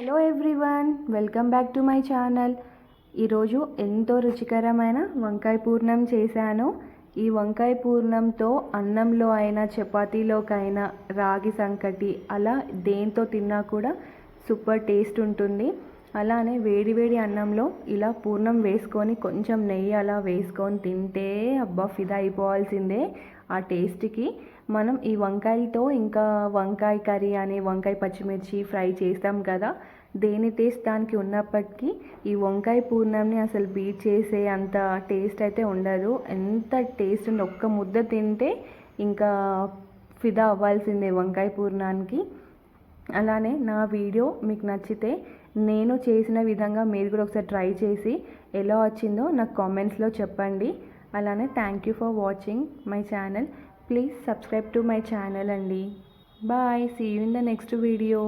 Hello everyone, welcome back to my channel. ఈరోజు ఎంతో రుచికరమైన వంకాయ పూర్ణం చేశాను. ఈ వంకాయ పూర్ణంతో అన్నంలో అయినా చపాతీలోకైనా రాగి సంకటి అలా దేంతో తిన్నా కూడా సూపర్ టేస్ట్ ఉంటుంది. అలానే వేడి వేడి అన్నంలో ఇలా పూర్ణం వేసుకొని కొంచెం నెయ్యి అలా వేసుకొని తింటే అబ్బా ఫిదా అయిపోవాల్సిందే ఆ టేస్ట్కి. మనం ఈ వంకాయలతో ఇంకా వంకాయ కర్రీ అని వంకాయ పచ్చిమిర్చి ఫ్రై చేస్తాం కదా, దేని టేస్ట్ దానికి ఉన్నప్పటికీ ఈ వంకాయ పూర్ణంని అసలు బీట్ చేసే అంత టేస్ట్ అయితే ఉండదు. ఎంత టేస్ట్ ఉంది, ఒక్క ముద్ద తింటే ఇంకా ఫిదా అవ్వాల్సిందే వంకాయ పూర్ణానికి. అలానే నా వీడియో మీకు నచ్చితే నేను చేసిన విధంగా మీరు కూడా ఒకసారి ట్రై చేసి ఎలా వచ్చిందో నాకు కామెంట్స్లో చెప్పండి. అలానే thank you for watching my channel. Please subscribe to my channel అండి. Bye, see you in the next video.